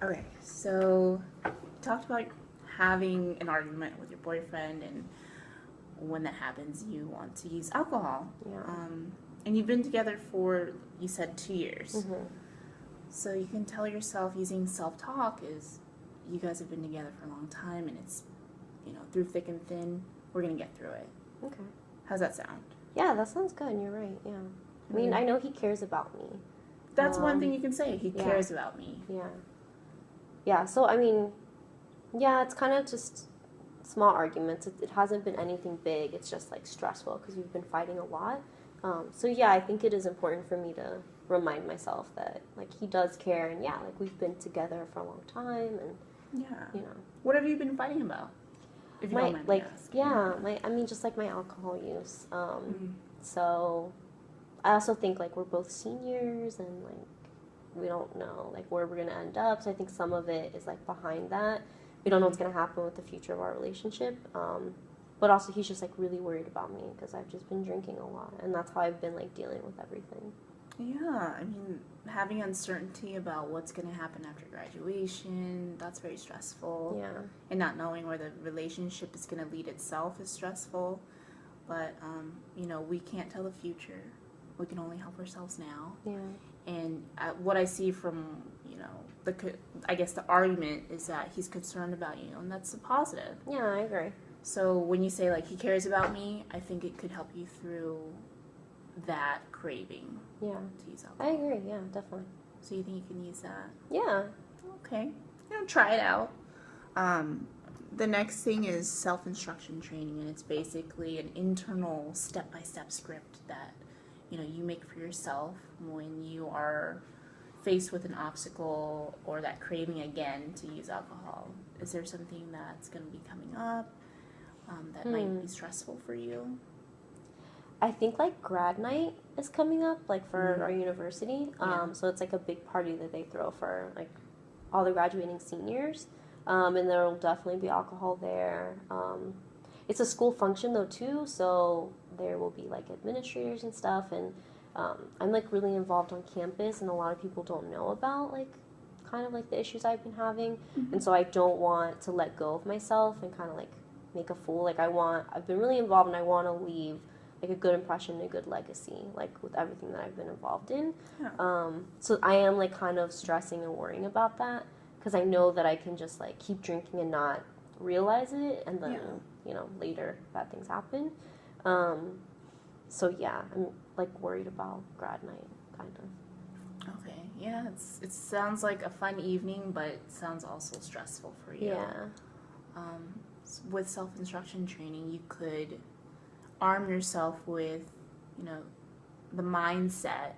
Okay, so you talked about having an argument with your boyfriend, and when that happens, you want to use alcohol. Yeah. And you've been together for, you said, 2 years. Mm-hmm. So you can tell yourself using self-talk is you guys have been together for a long time, and it's, through thick and thin, we're going to get through it. Okay. How's that sound? Yeah, that sounds good. You're right. Yeah. I mean, I know he cares about me. That's one thing you can say. He cares about me. Yeah. Yeah, so, I mean, yeah, it's kind of just small arguments. It hasn't been anything big. It's just, like, stressful because we've been fighting a lot. So, yeah, I think it is important for me to remind myself that, like, he does care. And, yeah, like, we've been together for a long time. And, What have you been fighting about? If you don't mind me asking. just, like, my alcohol use. So I also think, like, we're both seniors and, like, we don't know, like, where we're going to end up. So I think some of it is, like, behind that. We don't know what's going to happen with the future of our relationship. But also he's just, like, really worried about me because I've just been drinking a lot. And that's how I've been, like, dealing with everything. Yeah, I mean, having uncertainty about what's going to happen after graduation, that's very stressful. Yeah. And not knowing where the relationship is going to lead itself is stressful. But, we can't tell the future. We can only help ourselves now. Yeah. And what I see from, the argument is that he's concerned about you, and that's a positive. Yeah, I agree. So when you say, like, he cares about me, I think it could help you through that craving. Yeah. To use alcohol. I agree, yeah, definitely. So you think you can use that? Yeah. Okay. Try it out. The next thing is self-instruction training, and it's basically an internal step-by-step script that, you make for yourself when you are faced with an obstacle or that craving again to use alcohol. Is there something that's going to be coming up that might be stressful for you? I think, like, grad night is coming up, like, for our university. So it's, like, a big party that they throw for, like, all the graduating seniors. And there will definitely be alcohol there. It's a school function, though, too, so there will be, like, administrators and stuff. And I'm, like, really involved on campus, and a lot of people don't know about, like, kind of, like, the issues I've been having. Mm-hmm. And so I don't want to let go of myself and kind of, like, make a fool. Like, I've been really involved, and I want to leave, like, a good impression, a good legacy, like, with everything that I've been involved in. Yeah. So I am, like, kind of stressing and worrying about that, because I know that I can just, like, keep drinking and not realize it, and then, later bad things happen. So, yeah, I'm, like, worried about grad night, kind of. Okay, yeah, it sounds like a fun evening, but it sounds also stressful for you. Yeah. With self-instruction training, you could arm yourself with, the mindset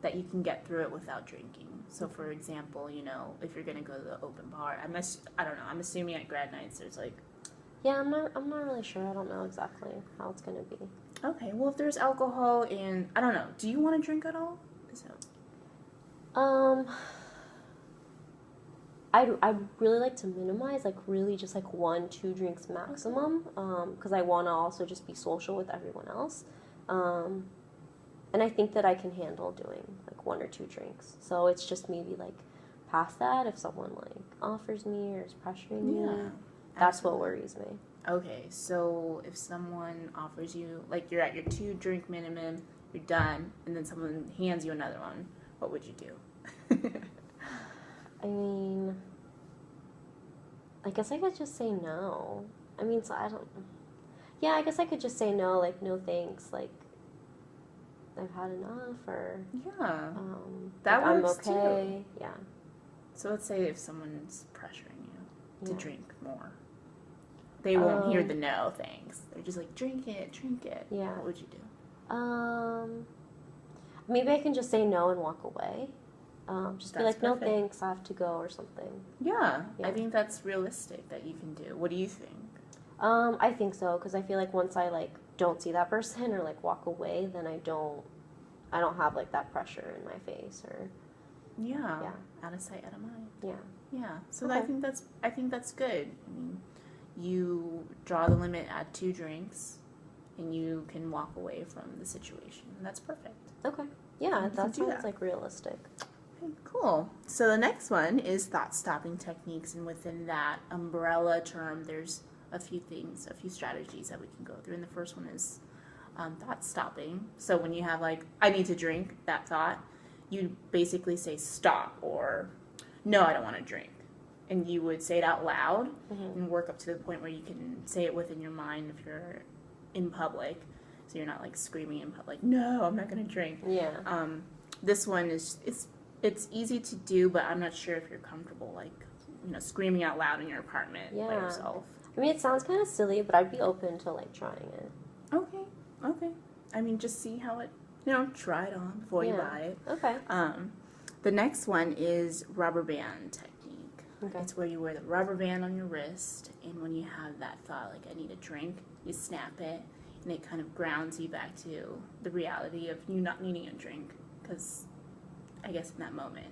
that you can get through it without drinking. So, for example, if you're going to go to the open bar, I don't know, I'm assuming at grad nights there's, like... Yeah, I'm not really sure. I don't know exactly how it's going to be. Okay, well, if there's alcohol and... I don't know, do you want to drink at all? I'd really like to minimize, like, really just, like, 1-2 drinks maximum, because I want to also just be social with everyone else. And I think that I can handle doing, like, 1 or 2 drinks. So it's just maybe, like, past that, if someone, like, offers me or is pressuring me, that's what worries me. Okay, so if someone offers you, like, you're at your 2 drink minimum, you're done, and then someone hands you another one, what would you do? I mean, I guess I could just say no. I mean, so I don't... Yeah, I guess I could just say no, like, no thanks, like, I've had enough, or... Yeah, that like, works I'm okay. too. Yeah. So let's say if someone's pressuring you to drink more. They won't hear the no thanks. They're just like, drink it. Yeah. What would you do? Maybe I can just say no and walk away. Just be like, perfect. No thanks, I have to go, or something. Yeah, I think that's realistic that you can do. What do you think? I think so, because I feel like once I, like, don't see that person or, like, walk away, then I don't have, like, that pressure in my face, or... Yeah. Out of sight, out of mind. Yeah. So okay. I think that's good. I mean, you draw the limit at 2 drinks, and you can walk away from the situation. That's perfect. Okay. Yeah, that sounds, like, realistic. Okay, cool. So the next one is thought stopping techniques, and within that umbrella term, there's a few things, a few strategies that we can go through. And the first one is thought stopping. So when you have like, I need to drink, that thought, you basically say stop or no, I don't want to drink. And you would say it out loud and work up to the point where you can say it within your mind if you're in public. So you're not like screaming in public, no, I'm not going to drink. Yeah. This one is, it's easy to do, but I'm not sure if you're comfortable like, screaming out loud in your apartment by yourself. I mean, it sounds kind of silly, but I'd be open to like trying it. Okay. I mean, just see how it, try it on before you buy it. Okay. The next one is rubber band technique. Okay. It's where you wear the rubber band on your wrist, and when you have that thought, like I need a drink, you snap it, and it kind of grounds you back to the reality of you not needing a drink, because I guess in that moment,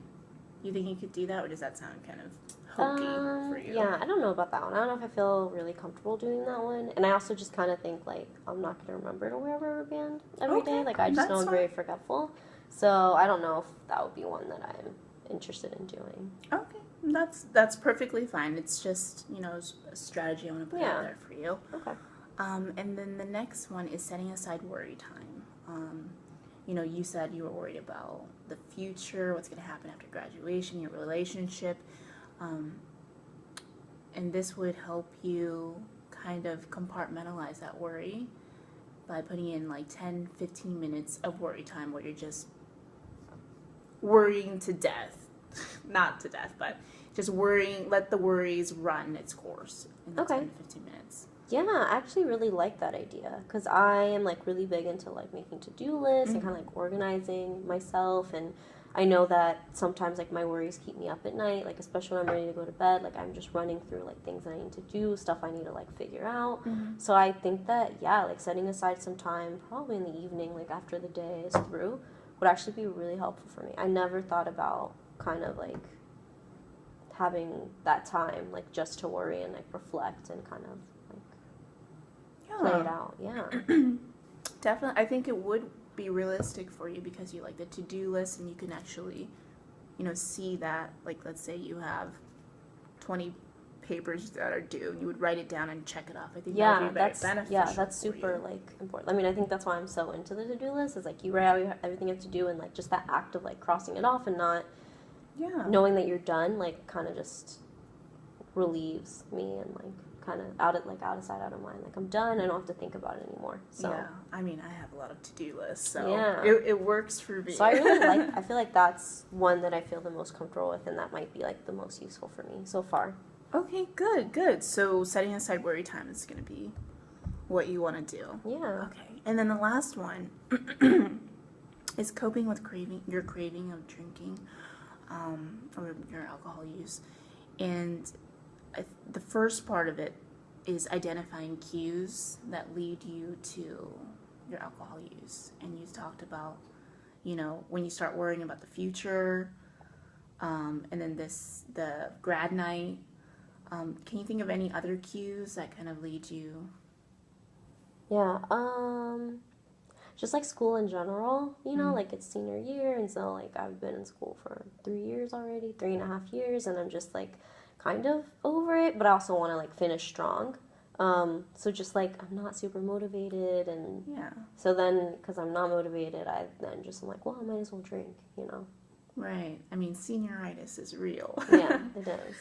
you think you could do that, or does that sound kind of hokey for you? Yeah, I don't know about that one. I don't know if I feel really comfortable doing that one. And I also just kind of think, like, I'm not going to remember to wear a rubber band every day. Like, I just know I'm very forgetful. So I don't know if that would be one that I'm interested in doing. Okay, that's perfectly fine. It's just, a strategy I want to put out there for you. Okay. And then the next one is setting aside worry time. You said you were worried about the future, what's going to happen after graduation, your relationship. And this would help you kind of compartmentalize that worry by putting in like 10, 15 minutes of worry time where you're just worrying to death. Not to death, but just worrying, let the worries run its course in 10 to 15 minutes. Yeah, I actually really like that idea because I am like really big into like making to-do lists and kind of like organizing myself, and I know that sometimes like my worries keep me up at night, like especially when I'm ready to go to bed, like I'm just running through like things that I need to do, stuff I need to like figure out. So I think that like setting aside some time probably in the evening, like after the day is through, would actually be really helpful for me. I never thought about kind of like having that time like just to worry and like reflect and kind of play it out. Definitely. I think it would be realistic for you because you like the to-do list and you can actually, see that, like, let's say you have 20 papers that are due and you would write it down and check it off. I think that would be very beneficial. Yeah, that's super, like, important. I mean, I think that's why I'm so into the to-do list is, like, you write out everything you have to do and, like, just that act of, like, crossing it off and not knowing that you're done, like, kind of just relieves me and, like, kind of out of sight, out of mind. Like, I'm done. I don't have to think about it anymore. So yeah, I mean, I have a lot of to-do lists, so it works for me. So I really I feel like that's one that I feel the most comfortable with, and that might be like the most useful for me so far. Okay, good. So setting aside worry time is going to be what you want to do. Yeah. Okay, and then the last one is coping with your craving of drinking, or your alcohol use, and the first part of it is identifying cues that lead you to your alcohol use. And you talked about, when you start worrying about the future, and then the grad night. Can you think of any other cues that kind of lead you? Yeah, just like school in general, like it's senior year, and so like I've been in school for 3 years already, 3.5 years, and I'm just like kind of over it, but I also want to like finish strong. So just like I'm not super motivated, and so then because I'm not motivated, I'm like, well, I might as well drink, Right. I mean, senioritis is real. Yeah, it is.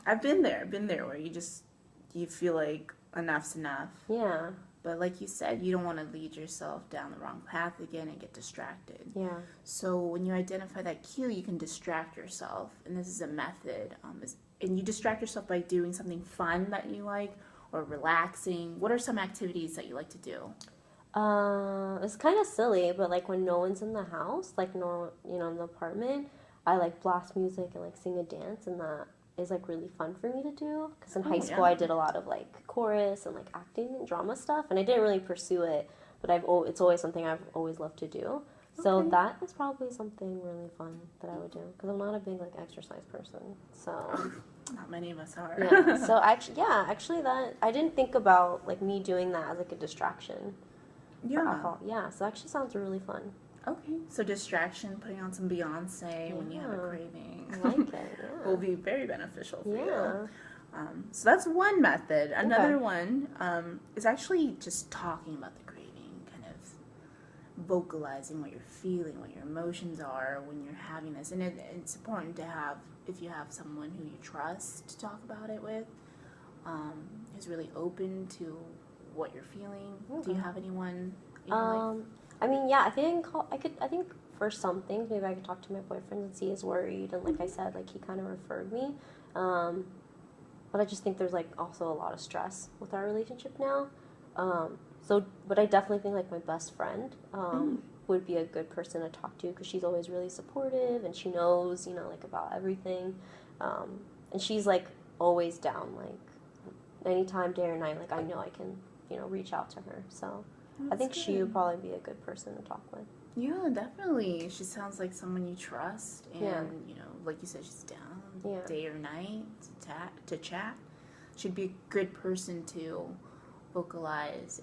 I've been there where you feel like enough's enough. Yeah. But like you said, you don't want to lead yourself down the wrong path again and get distracted. Yeah. So when you identify that cue, you can distract yourself. And this is a method. And you distract yourself by doing something fun that you like or relaxing. What are some activities that you like to do? It's kind of silly, but like when no one's in the house, like in the apartment, I like blast music and like sing a dance, and that is like really fun for me to do. Because in high school, I did a lot of like chorus and like acting and drama stuff, and I didn't really pursue it, but it's always something I've always loved to do. So that is probably something really fun that I would do, because I'm not a big like exercise person. So not many of us are. Yeah. So actually that I didn't think about like me doing that as like a distraction. Yeah. Yeah. So it actually sounds really fun. Okay, so distraction, putting on some Beyonce when you have a Yeah. craving I like it. Yeah. will be very beneficial for you. Yeah. So that's one method. Another Okay. one is actually just talking about the craving, kind of vocalizing what you're feeling, what your emotions are when you're having this. And it's important to have, if you have someone who you trust to talk about it with, who's really open to what you're feeling. Okay. Do you have anyone in your life? I mean, yeah, I think I think for some things, maybe I could talk to my boyfriend and see he's worried. And like I said, like he kind of referred me. But I just think there's like also a lot of stress with our relationship now. But I definitely think like my best friend would be a good person to talk to because she's always really supportive and she knows, like about everything. And she's like always down, like anytime, day or night. Like I know I can, reach out to her. So I think she would probably be a good person to talk with. Yeah, definitely. She sounds like someone you trust, and Yeah. like you said, she's down Yeah. day or night to chat. She'd be a good person to vocalize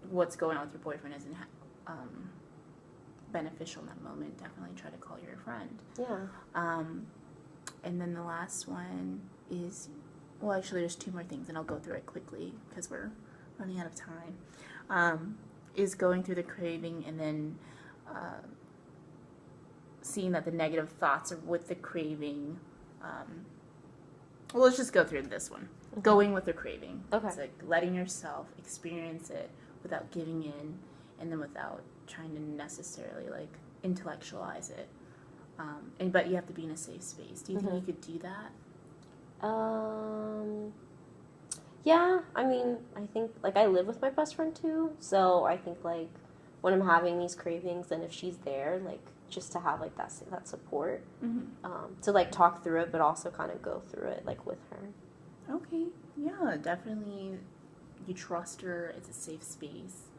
what's going on with your boyfriend isn't beneficial in that moment. Definitely try to call your friend. Yeah. And then the last one is, well, actually, there's two more things, and I'll go through it quickly because we're running out of time. Is going through the craving and then seeing that the negative thoughts are with the craving. Well, let's just go through this one. Okay. Going with the craving. Okay. It's like letting yourself experience it without giving in, and then without trying to necessarily like intellectualize it. But you have to be in a safe space. Do you think you could do that? Yeah, I mean, I think, like, I live with my best friend, too, so I think, like, when I'm having these cravings, and if she's there, like, just to have, like, that support, to, like, talk through it, but also kind of go through it, like, with her. Okay, yeah, definitely you trust her, it's a safe space.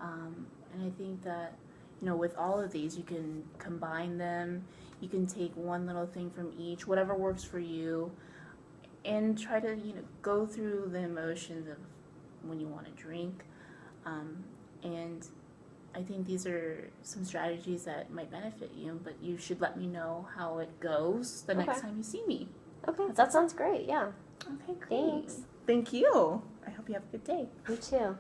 And I think that, with all of these, you can combine them, you can take one little thing from each, whatever works for you, and try to, go through the emotions of when you want to drink. And I think these are some strategies that might benefit you, but you should let me know how it goes the next time you see me. Okay, that sounds great, yeah. Okay, great. Thanks. Thank you. I hope you have a good day. You too.